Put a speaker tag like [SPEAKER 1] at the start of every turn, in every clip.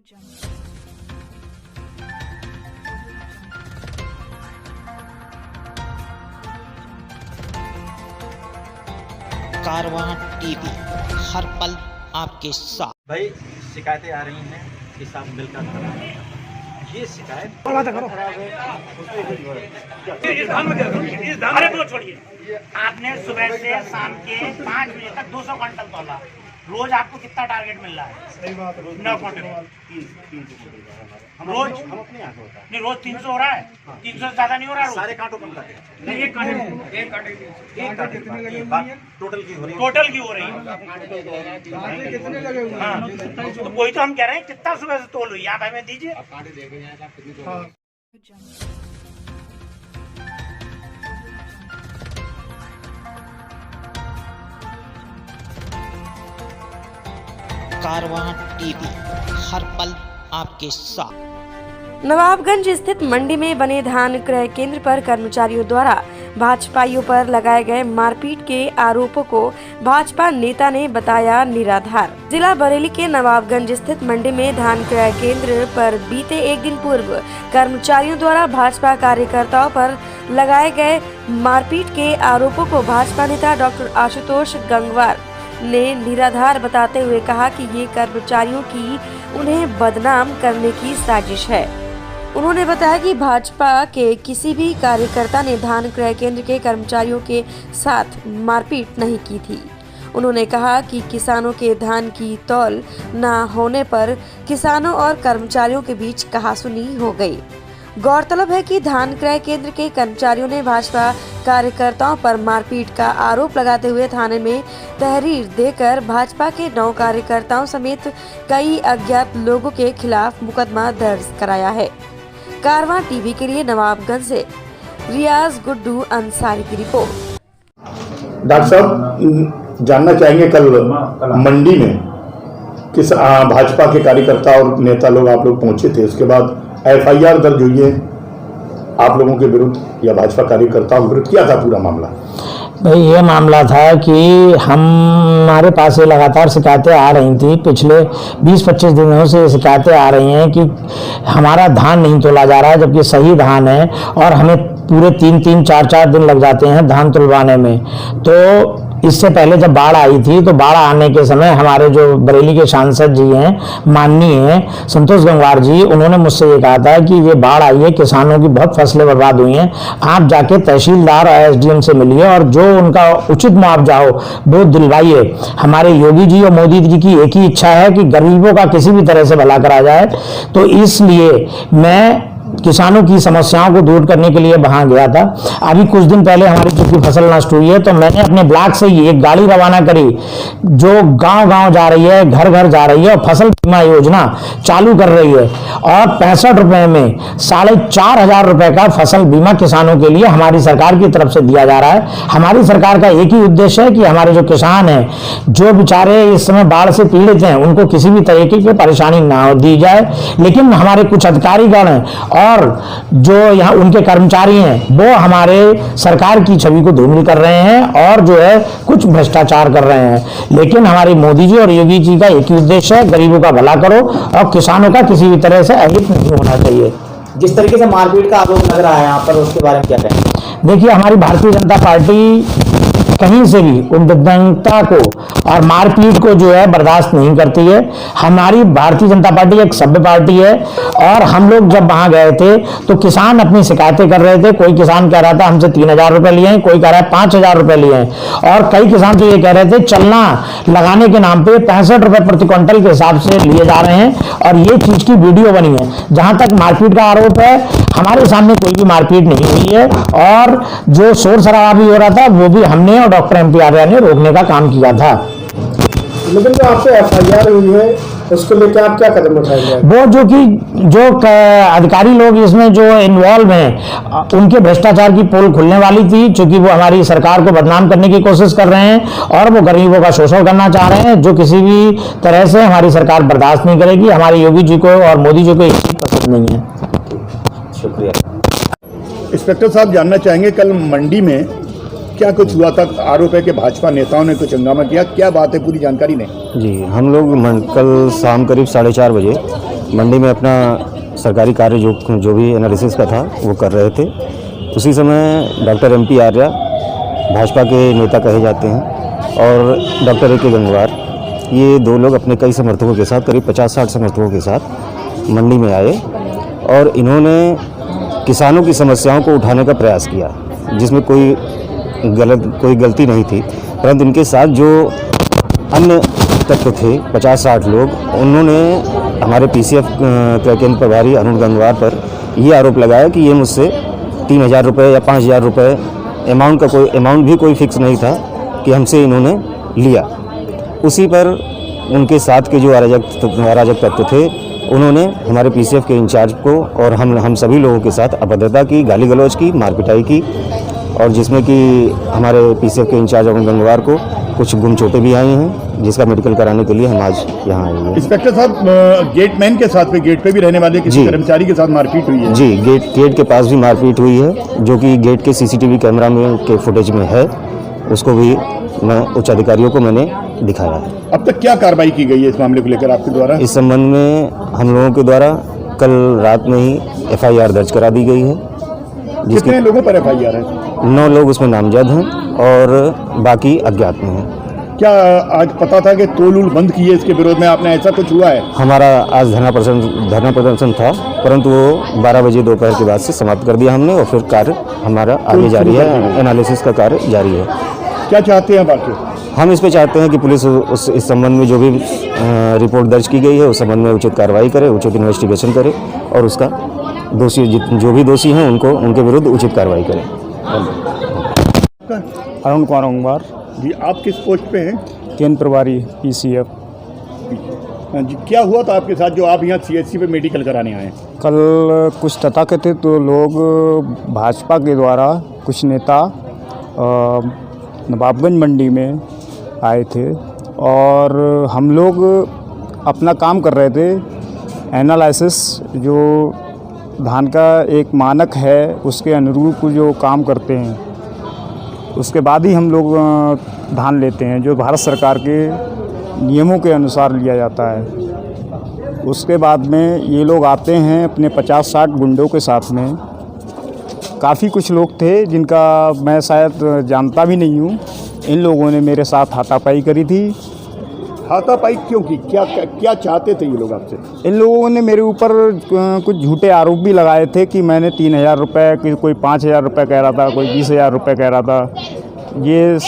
[SPEAKER 1] कारवां TV, हर पल आपके साथ।
[SPEAKER 2] भाई शिकायतें आ रही हैं कि साथ मिलकर खड़ा है। ये शिकायत
[SPEAKER 3] अरे दो छोड़िए, आपने सुबह से शाम के 5 बजे तक 200 क्विंटल तोला। रोज आपको कितना टारगेट मिल रहा है? सही बात है, 9 क्विंटल रोज। हम अपने यहाँ होता है नहीं, रोज 300 हो रहा है। 300 से ज्यादा नहीं हो रहा है। सारे कांटों कम लगे नहीं, एक कांटे टोटल की हो रही है। टोटल की हो रही है। हाँ, तो वही तो हम कह रहे हैं, कितना सुबह से तोल हुई आप हमें दीजिए।
[SPEAKER 1] कारवां टीवी, हर पल आपके साथ।
[SPEAKER 4] नवाबगंज स्थित मंडी में बने धान क्रय केंद्र पर कर्मचारियों द्वारा भाजपाइयों पर लगाए गए मारपीट के आरोपों को भाजपा नेता ने बताया निराधार। जिला बरेली के नवाबगंज स्थित मंडी में धान क्रय केंद्र पर बीते एक दिन पूर्व कर्मचारियों द्वारा भाजपा कार्यकर्ताओं पर लगाए गए मारपीट के आरोपों को भाजपा नेता डॉक्टर आशुतोष गंगवार ने निराधार बताते हुए कहा कि ये कर्मचारियों की उन्हें बदनाम करने की साजिश है। उन्होंने बताया कि भाजपा के किसी भी कार्यकर्ता ने धान क्रय केंद्र के कर्मचारियों के साथ मारपीट नहीं की थी। उन्होंने कहा कि किसानों के धान की तौल न होने पर किसानों और कर्मचारियों के बीच कहासुनी हो गई। गौरतलब है कि धान क्रय केंद्र के कर्मचारियों ने भाजपा कार्यकर्ताओं पर मारपीट का आरोप लगाते हुए थाने में तहरीर देकर भाजपा के 9 कार्यकर्ताओं समेत कई अज्ञात लोगों के खिलाफ मुकदमा दर्ज कराया है। कारवां टीवी के लिए नवाबगंज से रियाज गुड्डू अंसारी की रिपोर्ट।
[SPEAKER 5] डॉक्टर साहब, जानना चाहेंगे कल मंडी में किस भाजपा के कार्यकर्ता और नेता लोग आप लोग पहुंचे थे, उसके बाद FIR दर्ज हुई है आप लोगों के विरुद्ध या भाजपा कार्यकर्ताओं के विरुद्ध, क्या था पूरा मामला?
[SPEAKER 6] भाई ये मामला था कि हमारे पास ये लगातार शिकायतें आ रही थी। पिछले 20-25 दिनों से शिकायतें आ रही हैं कि हमारा धान नहीं तोला जा रहा है, जबकि सही धान है और हमें पूरे 3-3, 4-4 दिन लग जाते हैं धान तुलवाने में। तो इससे पहले जब बाढ़ आई थी तो बाढ़ आने के समय हमारे जो बरेली के सांसद जी हैं, माननीय संतोष गंगवार जी, उन्होंने मुझसे ये कहा था कि ये बाढ़ आई है, किसानों की बहुत फसलें बर्बाद हुई हैं, आप जाके तहसीलदार और SDM से मिलिए और जो उनका उचित मुआवजा हो वो दिलवाइए। हमारे योगी जी और मोदी जी की एक ही इच्छा है कि गरीबों का किसी भी तरह से भला करा जाए। तो इसलिए मैं किसानों की समस्याओं को दूर करने के लिए वहां गया था। अभी कुछ दिन पहले हमारी चूंकि फसल नष्ट हुई है तो मैंने अपने ब्लॉक से ही एक गाड़ी रवाना करी जो गांव-गांव जा रही है, घर-घर जा रही है और फसल बीमा योजना चालू कर रही है और 65 रुपए में 4,500 रुपए का फसल बीमा किसानों के लिए हमारी सरकार की तरफ से दिया जा रहा है। हमारी सरकार का एक ही उद्देश्य है कि हमारे जो किसान हैं, जो बेचारे इस समय बाढ़ से पीड़ित हैं, उनको किसी भी तरीके की परेशानी ना दी जाए। लेकिन हमारे कुछ अधिकारीगण हैं और जो यहाँ उनके कर्मचारी हैं वो हमारे सरकार की छवि को धूमिल कर रहे हैं और जो है कुछ भ्रष्टाचार कर रहे हैं। लेकिन हमारे मोदी जी और योगी जी का एक ही उद्देश्य है, गरीबों का भला करो और किसानों का किसी भी तरह से अहित नहीं होना चाहिए।
[SPEAKER 7] जिस तरीके से मारपीट का आरोप लग रहा है यहाँ पर, उसके बारे में क्या कहेंगे?
[SPEAKER 6] देखिए, हमारी भारतीय जनता पार्टी कहीं से भी उद्दंडता को और मारपीट को जो है बर्दाश्त नहीं करती है। हमारी भारतीय जनता पार्टी एक सभ्य पार्टी है और हम लोग जब वहां गए थे तो किसान अपनी शिकायतें कर रहे थे। कोई किसान कह रहा था हमसे 3,000 रुपए लिए हैं, कोई कह रहा है 5,000 रुपए लिए हैं और कई किसान तो ये कह रहे थे चलना लगाने के नाम पे 65 रुपए प्रति क्विंटल के हिसाब से लिए जा रहे हैं और ये चीज की वीडियो बनी है। जहां तक मारपीट का आरोप है, हमारे सामने कोई भी मारपीट नहीं हुई है और जो शोर शराबा भी हो रहा था वो भी हमने और डॉक्टर MP आर्या ने रोकने का काम किया था।
[SPEAKER 5] लेकिन जो आपसे FIR हुई है उसको लेकर आप क्या कदम उठाएंगे?
[SPEAKER 6] वो जो अधिकारी लोग इसमें जो इन्वॉल्व हैं उनके भ्रष्टाचार की पोल खुलने वाली थी, क्योंकि वो हमारी सरकार को बदनाम करने की कोशिश कर रहे हैं और वो गरीबों का शोषण करना चाह रहे हैं, जो किसी भी तरह से हमारी सरकार बर्दाश्त नहीं करेगी। हमारे योगी जी को और मोदी जी को ये चीज पसंद नहीं है।
[SPEAKER 7] शुक्रिया।
[SPEAKER 5] इंस्पेक्टर साहब, जानना चाहेंगे कल मंडी में क्या कुछ हुआ था? आरोप है कि भाजपा नेताओं ने कुछ हंगामा किया, क्या बात है, पूरी जानकारी नहीं?
[SPEAKER 8] जी, हम लोग कल शाम करीब 4:30 बजे मंडी में अपना सरकारी कार्य जो भी एनालिसिस का था वो कर रहे थे। उसी समय डॉक्टर MP आर्या, भाजपा के नेता कहे जाते हैं, और डॉक्टर AK गंगवार, ये दो लोग अपने कई समर्थकों के साथ, करीब 50-60 समर्थकों के साथ मंडी में आए और इन्होंने किसानों की समस्याओं को उठाने का प्रयास किया, जिसमें कोई गलती नहीं थी। परंतु इनके साथ जो अन्य तत्व थे 50-60 लोग, उन्होंने हमारे PCF क्रय केंद्र प्रभारी अरुण गंगवार पर ये आरोप लगाया कि ये मुझसे 3,000 रुपये या 5,000 रुपये, अमाउंट भी कोई फिक्स नहीं था, कि हमसे इन्होंने लिया। उसी पर उनके साथ के जो अराजक तत्व थे, उन्होंने हमारे PCF के इंचार्ज को और हम सभी लोगों के साथ अभद्रता की, गाली गलौज की, मारपिटाई की, और जिसमें कि हमारे PCF के इंचार्ज अरुण गंगवार को कुछ गुम चोटें भी आई हैं, जिसका मेडिकल कराने के लिए हम आज यहाँ आए हैं।
[SPEAKER 5] इंस्पेक्टर साहब, गेटमैन के साथ में, गेट पे भी रहने वाले किसी कर्मचारी के साथ मारपीट हुई है? जी,
[SPEAKER 8] गेट के पास भी मारपीट हुई है, जो कि गेट के CCTV कैमरा में के फुटेज में है। उसको भी मैं उच्च अधिकारियों को मैंने दिखाया है।
[SPEAKER 5] अब तक क्या कार्रवाई की गई है इस मामले को लेकर आपके द्वारा?
[SPEAKER 8] इस संबंध में हम लोगों के द्वारा कल रात में ही FIR दर्ज करा दी गई है।
[SPEAKER 5] कितने लोगों पर FIR है?
[SPEAKER 8] 9 लोग उसमें नामजद हैं और बाकी अज्ञात में हैं।
[SPEAKER 5] क्या आज पता था कि तोल बंद किए इसके विरोध में, आपने ऐसा कुछ हुआ है?
[SPEAKER 8] हमारा आज धरना प्रदर्शन था, परंतु वो 12 बजे दोपहर के बाद से समाप्त कर दिया हमने, और फिर कार्य हमारा आगे जारी है, एनालिसिस का कार्य जारी है।
[SPEAKER 5] क्या चाहते हैं बाकी? हम
[SPEAKER 8] इस पे चाहते हैं कि पुलिस इस संबंध में जो भी रिपोर्ट दर्ज की गई है उस संबंध में उचित कार्रवाई करे, उचित इन्वेस्टिगेशन करे, और उसका जो भी दोषी हैं उनके विरुद्ध उचित कार्रवाई करें।
[SPEAKER 9] अरुण कुमार गंगवार
[SPEAKER 5] जी, आप किस पोस्ट पे हैं?
[SPEAKER 9] केंद्र प्रभारी PCF।
[SPEAKER 5] जी, क्या हुआ था आपके साथ जो आप यहाँ CHC पे मेडिकल कराने आए?
[SPEAKER 9] कल कुछ तथाकथित लोग भाजपा के द्वारा, कुछ नेता नवाबगंज मंडी में आए थे, और हम लोग अपना काम कर रहे थे, एनालिसिस जो धान का एक मानक है उसके अनुरूप जो काम करते हैं, उसके बाद ही हम लोग धान लेते हैं, जो भारत सरकार के नियमों के अनुसार लिया जाता है। उसके बाद में ये लोग आते हैं अपने 50-60 गुंडों के साथ में। काफ़ी कुछ लोग थे जिनका मैं शायद जानता भी नहीं हूँ। इन लोगों ने मेरे साथ हाथापाई करी थी।
[SPEAKER 5] हाथापाई क्यों की? क्या चाहते थे ये लोग आपसे?
[SPEAKER 9] इन लोगों ने मेरे ऊपर कुछ झूठे आरोप भी लगाए थे कि मैंने 3,000 रुपये, कोई 5,000 रुपये कह रहा था, कोई 20,000 रुपये कह रहा था। ये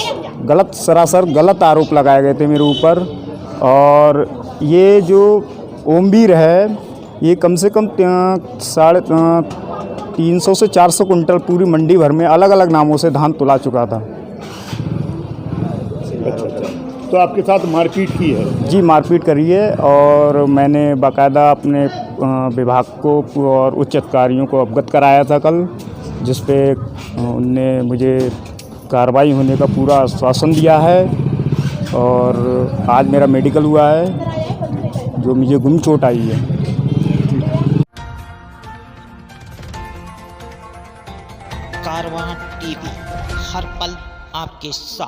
[SPEAKER 9] सरासर गलत आरोप लगाए गए थे मेरे ऊपर। और ये जो ओमवीर है, ये कम से कम 350 से 400 कुंटल पूरी मंडी भर में अलग अलग नामों से धान तुला चुका था।
[SPEAKER 5] अच्छा, तो आपके साथ मारपीट की है?
[SPEAKER 9] जी, मारपीट करी है, और मैंने बाकायदा अपने विभाग को और उच्च अधिकारियों को अवगत कराया था कल, जिस पे उनने मुझे कार्रवाई होने का पूरा आश्वासन दिया है। और आज मेरा मेडिकल हुआ है, जो मुझे गुम चोट आई है।
[SPEAKER 1] कारवां TV, हर पल आपके साथ।